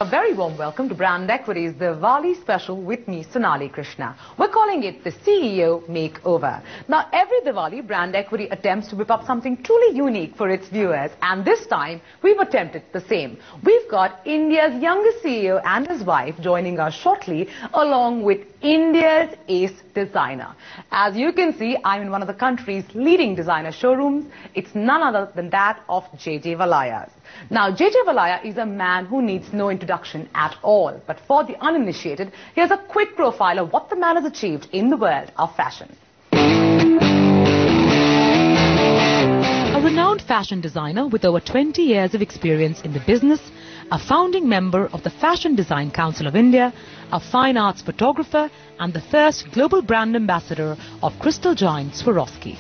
A very warm welcome to Brand Equity's Diwali special with me, Sonali Krishna. We're calling it the CEO Makeover. Now, every Diwali, Brand Equity attempts to whip up something truly unique for its viewers. And this time, we've attempted the same. We've got India's youngest CEO and his wife joining us shortly, along with India's ace designer. As you can see, I'm in one of the country's leading designer showrooms. It's none other than that of JJ Valaya's. Now, JJ Valaya is a man who needs no introduction at all. But for the uninitiated, here's a quick profile of what the man has achieved in the world of fashion. A renowned fashion designer with over 20 years of experience in the business, a founding member of the Fashion Design Council of India, a fine arts photographer, and the first global brand ambassador of crystal giant Swarovski.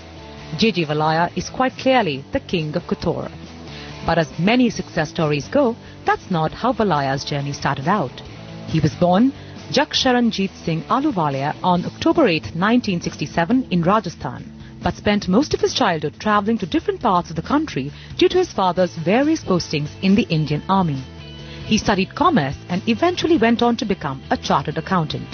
JJ Valaya is quite clearly the king of couture. But as many success stories go, that's not how Valaya's journey started out. He was born Jagsharanjit Singh Ahluwalia on October 8, 1967 in Rajasthan, but spent most of his childhood travelling to different parts of the country due to his father's various postings in the Indian Army. He studied commerce and eventually went on to become a chartered accountant.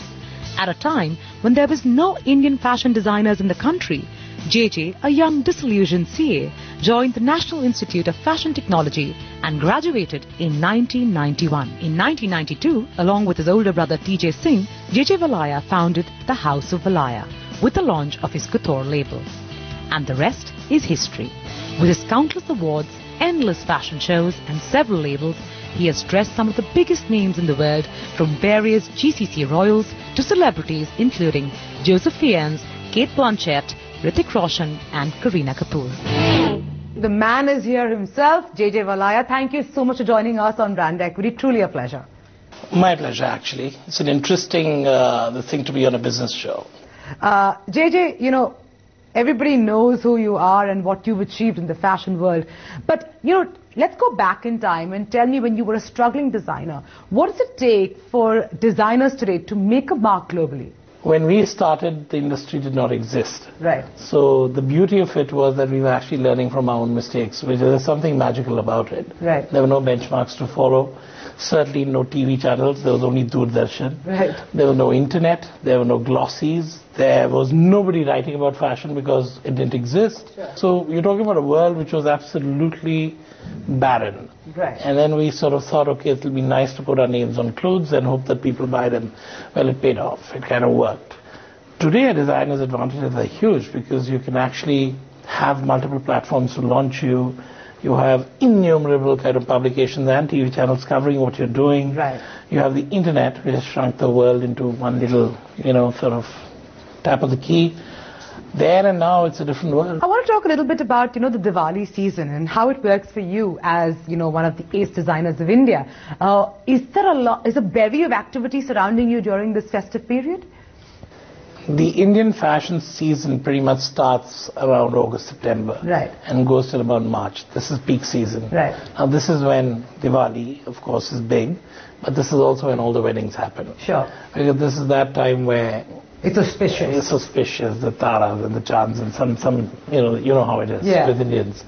At a time when there was no Indian fashion designers in the country, JJ, a young disillusioned CA, joined the National Institute of Fashion Technology and graduated in 1991. In 1992, along with his older brother TJ Singh, JJ Valaya founded the House of Valaya with the launch of his couture label. And the rest is history. With his countless awards, endless fashion shows and several labels, he has dressed some of the biggest names in the world, from various GCC royals to celebrities including Joseph Fiennes, Kate Blanchett, Hrithik Roshan and Kareena Kapoor. The man is here himself, JJ Valaya. Thank you so much for joining us on Brand Equity. Truly a pleasure. My pleasure, actually. It's an interesting thing to be on a business show. JJ, you know, everybody knows who you are and what you've achieved in the fashion world. But, you know, let's go back in time and tell me, when you were a struggling designer, what does it take for designers today to make a mark globally? When we started, the industry did not exist. Right. So the beauty of it was that we were actually learning from our own mistakes, which is something magical about it. Right. There were no benchmarks to follow. Certainly no TV channels. There was only Doordarshan. Right. There was no internet. There were no glossies. There was nobody writing about fashion because it didn't exist. Sure. So you're talking about a world which was absolutely barren. Right. And then we sort of thought, okay, it'll be nice to put our names on clothes and hope that people buy them. Well, it paid off. It kind of worked. Today, a designer's advantages are huge because you can actually have multiple platforms to launch you. You have innumerable kind of publications and TV channels covering what you're doing. Right. You have the internet, which has shrunk the world into one little, sort of tap of the key. There and now, it's a different world. I want to talk a little bit about, the Diwali season and how it works for you as, one of the ace designers of India. Is a bevy of activity surrounding you during this festive period? The Indian fashion season pretty much starts around August, September. Right. And goes till about March. This is peak season. Right. Now, this is when Diwali, of course, is big. But this is also when all the weddings happen. Sure. Because this is that time where it's auspicious. It's auspicious, the taras and the chands and some you know how it is with Indians.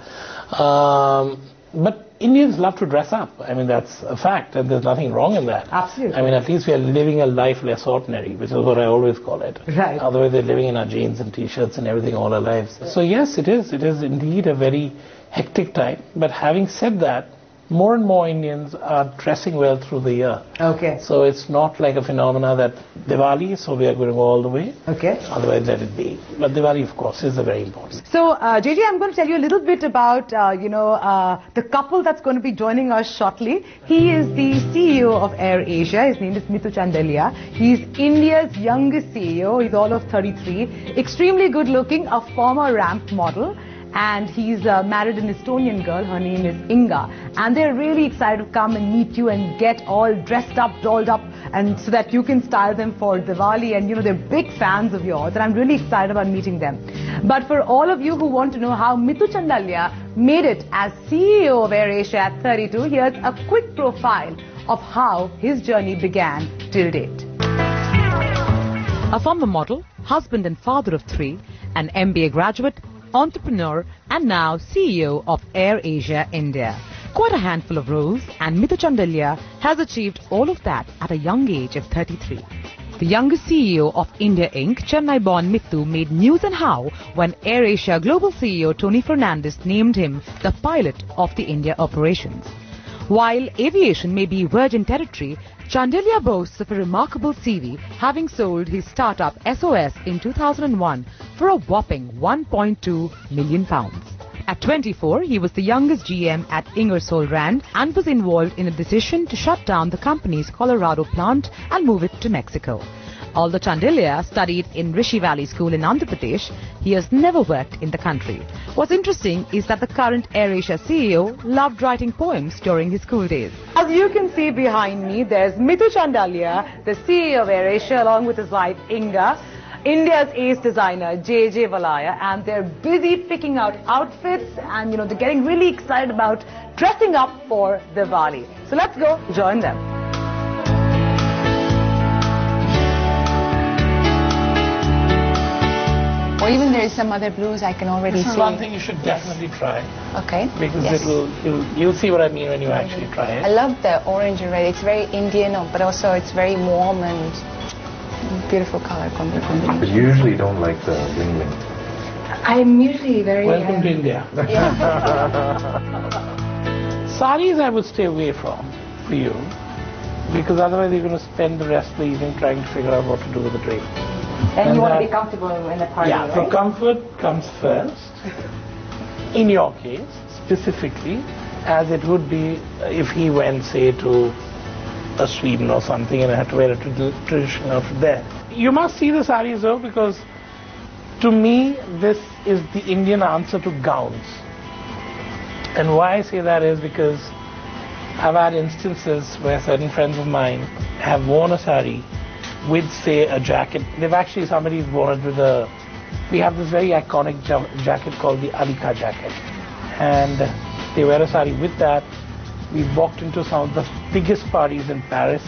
But Indians love to dress up. I mean, that's a fact, and there's nothing wrong in that. Absolutely. I mean, at least we are living a life less ordinary, which is what I always call it. Right. Otherwise, they're living in our jeans and T-shirts and everything all our lives. So yes, it is. It is indeed a very hectic time. But having said that, more and more Indians are dressing well through the year. Okay. So it's not like a phenomena that Diwali, so we are going to go all the way. Okay. Otherwise, let it be. But Diwali, of course, is a very important. So, JJ, I'm going to tell you a little bit about, the couple that's going to be joining us shortly. He is the CEO of Air Asia. His name is Mithu Chandalia. He's India's youngest CEO. He's all of 33. Extremely good looking, a former ramp model. And he's married an Estonian girl. Her name is Inga. And they're really excited to come and meet you and get all dressed up, dolled up, and so that you can style them for Diwali. And, they're big fans of yours. And I'm really excited about meeting them. But for all of you who want to know how Mithu Chandalia made it as CEO of Air Asia at 32, here's a quick profile of how his journey began till date. A former model, husband and father of 3, an MBA graduate, entrepreneur and now CEO of Air Asia India. quite a handful of roles, and Mithu Chandeliya has achieved all of that at a young age of 33. The youngest CEO of India Inc., Chennai-born Mithu, made news and how when AirAsia Global CEO Tony Fernandes named him the pilot of the India operations. While aviation may be virgin territory, Chandeliya boasts of a remarkable CV, having sold his startup SOS in 2001 for a whopping £1.2 million. At 24, he was the youngest GM at Ingersoll Rand and was involved in a decision to shut down the company's Colorado plant and move it to Mexico. Although Chandeliya studied in Rishi Valley School in Andhra Pradesh, he has never worked in the country. What's interesting is that the current AirAsia CEO loved writing poems during his school days. As you can see behind me, there's Mithu Chandeliya, the CEO of AirAsia, along with his wife Inga, India's ace designer JJ Valaya, and they're busy picking out outfits and they're getting really excited about dressing up for Diwali. So let's go join them. Or even there is some other blues I can already see. This is one thing you should definitely try. Okay. Because yes. you'll see what I mean when you actually try it. I love the orange and red. It's very Indian, but also it's very warm and beautiful color combination. But you usually don't like the bling bling. I'm usually very... Welcome to India. Saris I would stay away from for you, because otherwise you're going to spend the rest of the evening trying to figure out what to do with the dress. And you want to be comfortable in the party, yeah, right? so comfort comes first. In your case, specifically, as it would be if he went, say, to a Sweden or something and had to wear a traditional outfit there. You must see the saris though, because to me this is the Indian answer to gowns. And why I say that is because I've had instances where certain friends of mine have worn a sari with, say, a jacket. They've actually, somebody's worn it with a... We have this very iconic jacket called the Alika jacket. And they wear a sari with that. We've walked into some of the biggest parties in Paris,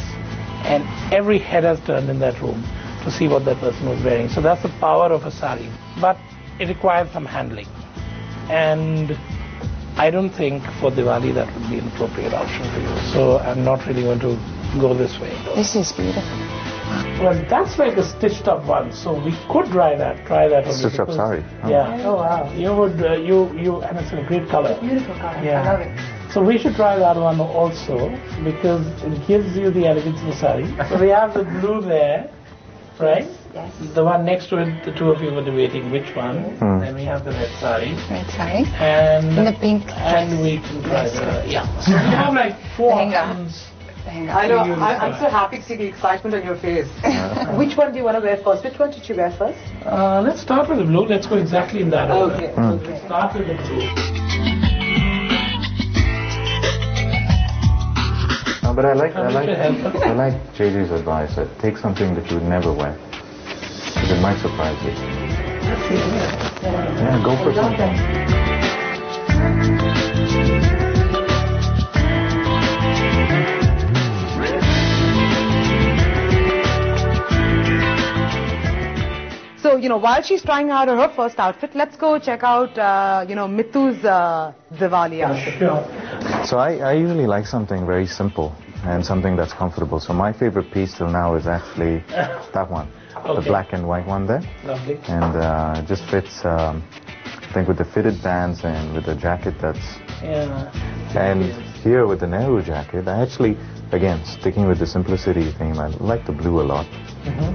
and every head has turned in that room to see what that person was wearing. So that's the power of a sari. But it requires some handling. And I don't think for Diwali that would be an appropriate option for you. So I'm not really going to go this way. This is beautiful. Well, that's like a stitched up one, so we could try that. Stitched up sari. Oh. Yeah. Oh wow. You would and it's a great color. Beautiful color. Yeah. I love it. So we should try that one also, because it gives you the elegance of a sari. So we have the blue there, right? Yes. The one next to it, the two of you were debating which one. Then we have the red sari. Red sari. And the pink dress. And we can try the So we have like four options. I know. I'm so happy to see the excitement on your face. Which one do you want to wear first? Which one did you wear first? Let's start with the blue. Let's go exactly in that order. Okay. Let's start with the blue. But I like JJ's advice. Take something that you would never wear, because it might surprise you. Yeah, go for something. So, while she's trying out her first outfit, let's go check out, Mithu's Diwali outfit. Sure. So I usually like something very simple and something that's comfortable. So my favorite piece till now is actually that one, the black and white one there. Lovely. And it just fits, I think, with the fitted bands and with the jacket that's... Yeah. And here with the Nehru jacket, I actually, again, sticking with the simplicity theme, I like the blue a lot.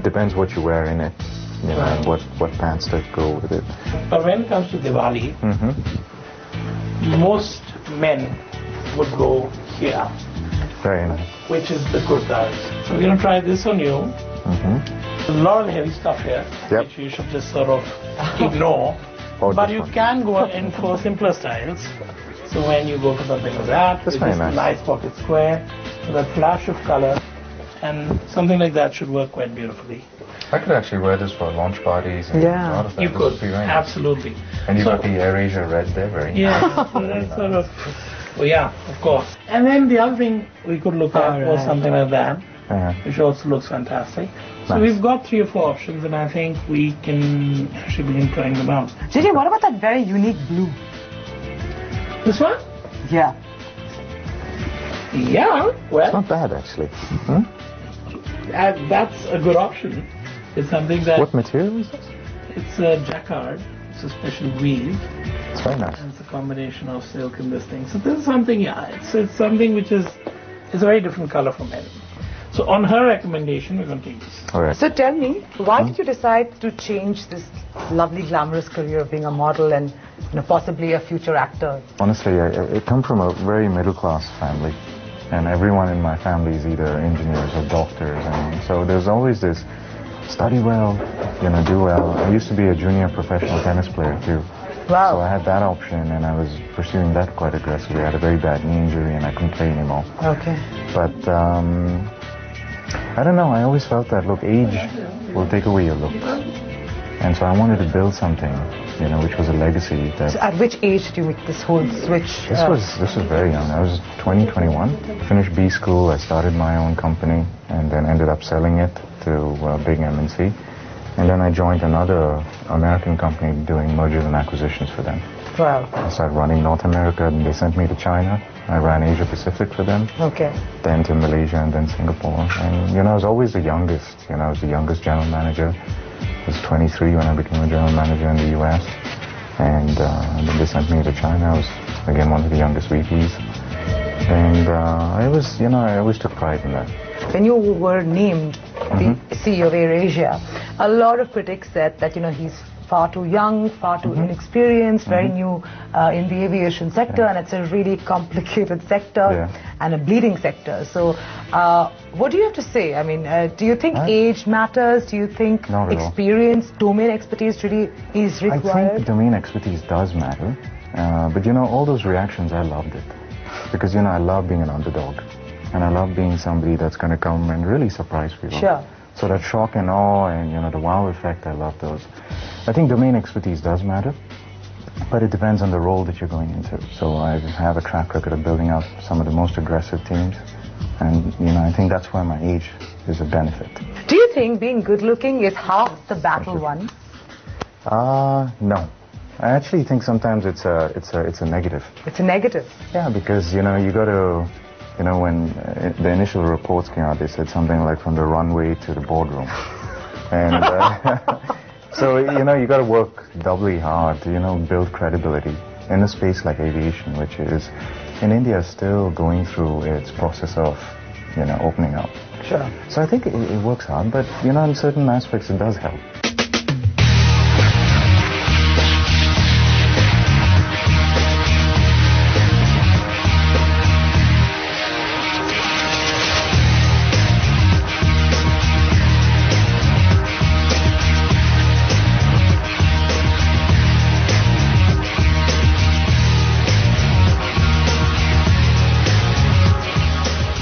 Depends what you wear in it. And what pants that go with it. But when it comes to Diwali, most men would go here. Very nice. Which is the kurtas. So we're going to try this on you. There's a lot of heavy stuff here, which you should just sort of ignore. But you can go in for simpler styles. So when you go for something like that, with this nice pocket square, with a flash of color, and something like that should work quite beautifully. I could actually wear this for launch parties. And a lot of that. You could, absolutely. And you got the AirAsia red there, very nice. Yeah, so that's sort of, well, yeah, of course. And then the other thing we could look at was something like that, which also looks fantastic. So we've got 3 or 4 options, and I think we can actually begin trying them out. JJ, what about that very unique blue? This one? Yeah. Yeah, It's well, not bad, actually. Hmm? that's a good option. It's something that... What material is this? It's a jacquard. It's a special weave. It's very nice. And it's a combination of silk and this thing. So this is something, yeah, it's something which is... It's a very different color from men. So on her recommendation, we're going to take this. All right. So tell me, why did you decide to change this lovely glamorous career of being a model and possibly a future actor? Honestly, I come from a very middle-class family, and everyone in my family is either engineers or doctors, and so there's always this study well, do well. I used to be a junior professional tennis player too. Wow. So I had that option, and I was pursuing that quite aggressively. I had a very bad knee injury, and I couldn't play anymore. Okay. But I don't know. I always felt that, look, age will take away your looks. And so I wanted to build something, which was a legacy. So at which age did you make this whole switch? This was very young. I was 20, 21. Finished B school. I started my own company and then ended up selling it to a big MNC. And then I joined another American company doing mergers and acquisitions for them. Wow. I started running North America, and they sent me to China. I ran Asia Pacific for them. Okay. Then to Malaysia and then Singapore. And, I was always the youngest. I was the youngest general manager. I was 23 when I became a general manager in the US. And then they sent me to China. I was, again, one of the youngest VPs. And I always took pride in that. When you were named the CEO of AirAsia, a lot of critics said that, he's far too young, far too inexperienced, very new in the aviation sector, and it's a really complicated sector and a bleeding sector. So what do you have to say? I mean, do you think age matters? Do you think experience, domain expertise really is required? I think domain expertise does matter. But, all those reactions, I loved it. Because, I love being an underdog. And I love being somebody that's going to come and really surprise people. Sure. So that shock and awe and, the wow effect, I love those. I think domain expertise does matter, but it depends on the role that you're going into. So I have a track record of building out some of the most aggressive teams, and, I think that's why my age is a benefit. Do you think being good looking is half the battle won? No. I actually think sometimes it's a negative. It's a negative? Yeah, because, you got to... when the initial reports came out, they said something like from the runway to the boardroom. And so, you got to work doubly hard to, build credibility in a space like aviation, which is, in India, still going through its process of, opening up. Sure. So I think it works hard, but, in certain aspects, it does help.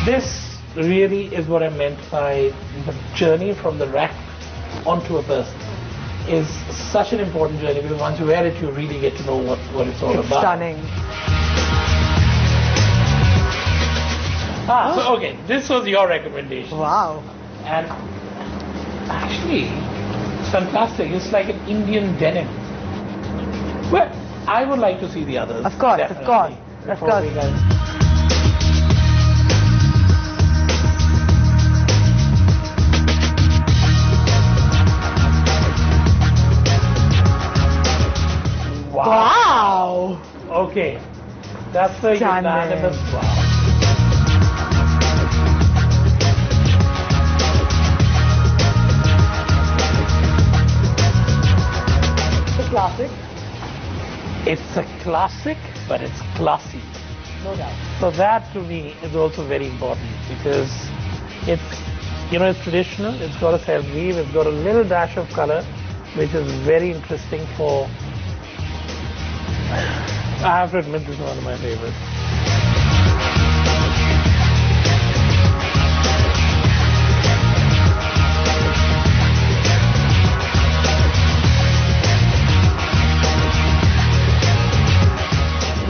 This really is what I meant by the journey from the rack onto a person. Is such an important journey, because once you wear it, you really get to know what it's all about. Stunning. So okay, this was your recommendation. Wow. And actually, it's fantastic. It's like an Indian denim. Well, I would like to see the others. Of course, definitely, of course, of before course. we go. Wow. Okay, that's the unanimous wow. It's a classic. It's a classic, but it's classy. No doubt. So that to me is also very important, because it's, it's traditional, it's got a self-weave, it's got a little dash of color, which is very interesting for... I have to admit, this is one of my favorites.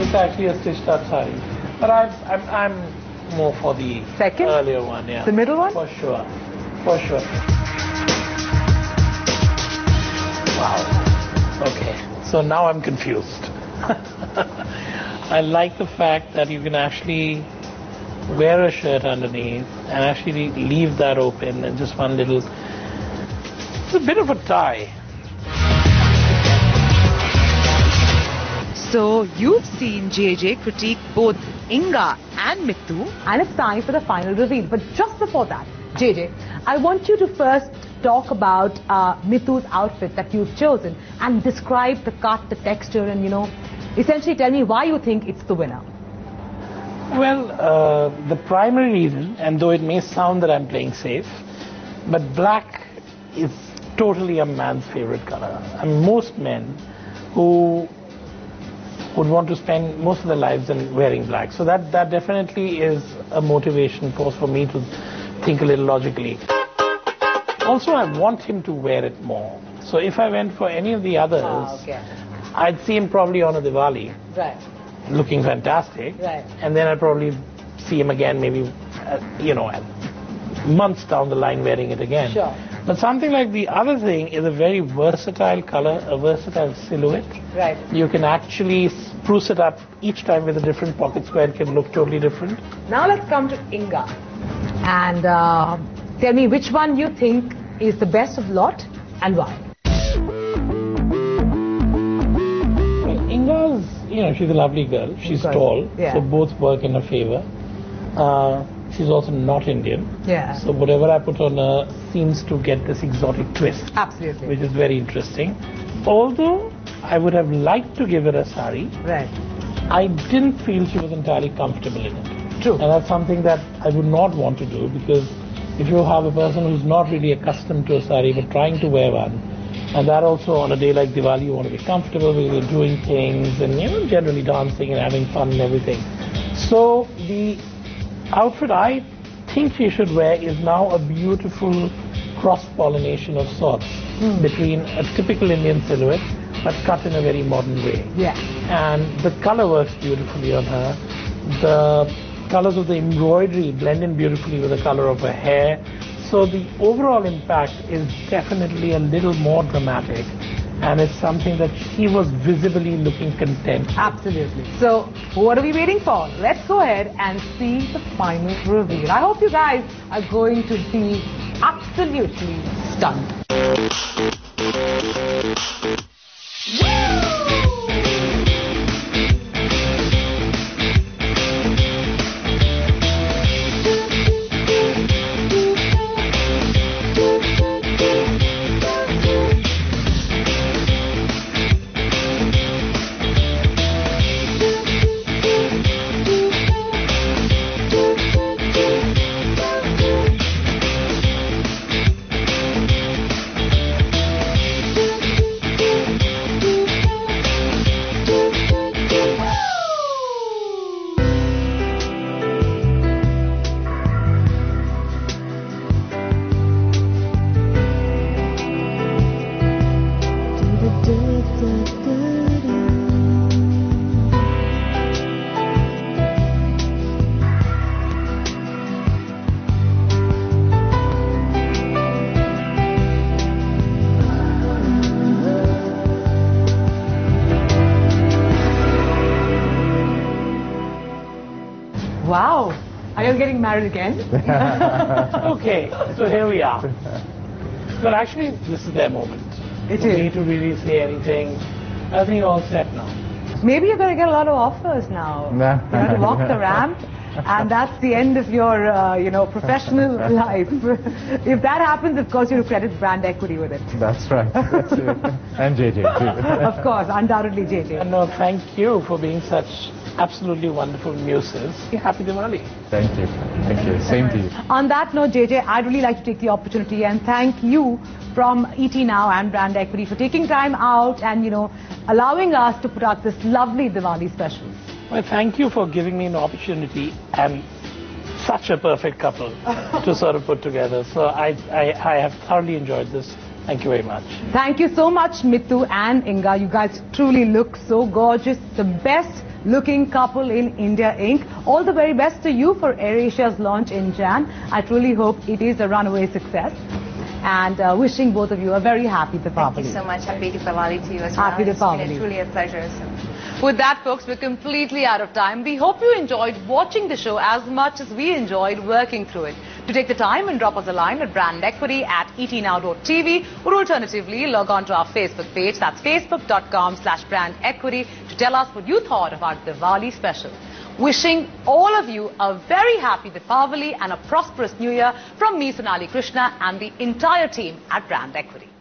It's actually a stitched up sari, but I'm more for the second earlier one. Yeah, the middle one. For sure, for sure. Wow. Okay, so now I'm confused. I like the fact that you can actually wear a shirt underneath, and actually leave that open and just one little, it's a bit of a tie. So you've seen JJ critique both Inga and Mithu, and it's time for the final reveal. But just before that, JJ, I want you to first talk about Mithu's outfit that you've chosen and describe the cut, the texture, and essentially tell me why you think it's the winner. Well, the primary reason, and though it may sound that I'm playing safe, but black is totally a man's favorite color. And most men who would want to spend most of their lives in wearing black. So that definitely is a motivation force for me to think a little logically. Also, I want him to wear it more. So if I went for any of the others, I'd see him probably on a Diwali. Right. Looking fantastic. Right. And then I'd probably see him again maybe, months down the line wearing it again. Sure. But something like the other thing is a very versatile color, a versatile silhouette. Right. You can actually spruce it up each time with a different pocket square. It can look totally different. Now let's come to Inga. And tell me which one you think is the best of the lot and why. Well, Inga's, she's a lovely girl. She's tall. Yeah. So both work in her favor. She's also not Indian. Yeah. So whatever I put on her seems to get this exotic twist. Absolutely. Which is very interesting. Although I would have liked to give her a sari. Right. I didn't feel she was entirely comfortable in it. True. And that's something that I would not want to do, because if you have a person who's not really accustomed to a sari but trying to wear one, and that also on a day like Diwali you want to be comfortable because you're doing things and generally dancing and having fun and everything. So the outfit I think she should wear is now a beautiful cross-pollination of sorts between a typical Indian silhouette but cut in a very modern way. Yeah. And the color works beautifully on her. The colors of the embroidery blend in beautifully with the color of her hair. So the overall impact is definitely a little more dramatic, and it's something that she was visibly looking content with. Absolutely. So what are we waiting for? Let's go ahead and see the final reveal. I hope you guys are going to be absolutely stunned. Wow. Are you getting married again? Okay, so here we are. Well, actually, this is their moment. It For is. me to really say anything. I think all set now. Maybe you're going to get a lot of offers now. No. You're going to walk the ramp, and that's the end of your, professional life. If that happens, of course, you credit brand equity with it. That's right. That's it. And JJ too. Of course, undoubtedly, JJ. And no, thank you for being such absolutely wonderful muses. Happy Diwali. Thank you. Thank you. Same to you. On that note, JJ, I'd really like to take the opportunity and thank you from ET Now and Brand Equity for taking time out and, allowing us to put out this lovely Diwali special. Well, thank you for giving me an opportunity and such a perfect couple to sort of put together. So I have thoroughly enjoyed this. Thank you very much. Thank you so much, Mithu and Inga. You guys truly look so gorgeous. The best looking couple in India Inc. All the very best to you for AirAsia's launch in Jan. I truly hope it is a runaway success. And wishing both of you a very happy Diwali. Thank you so much. Happy Diwali to you as well. Happy Diwali. It's been truly a pleasure. So. With that, folks, we're completely out of time. We hope you enjoyed watching the show as much as we enjoyed working through it. To take the time and drop us a line at brand equity at etnow.tv, or alternatively log on to our Facebook page, that's facebook.com/brand equity, to tell us what you thought of our Diwali special. Wishing all of you a very happy Deepavali and a prosperous New Year from me, Sonali Krishna, and the entire team at Brand Equity.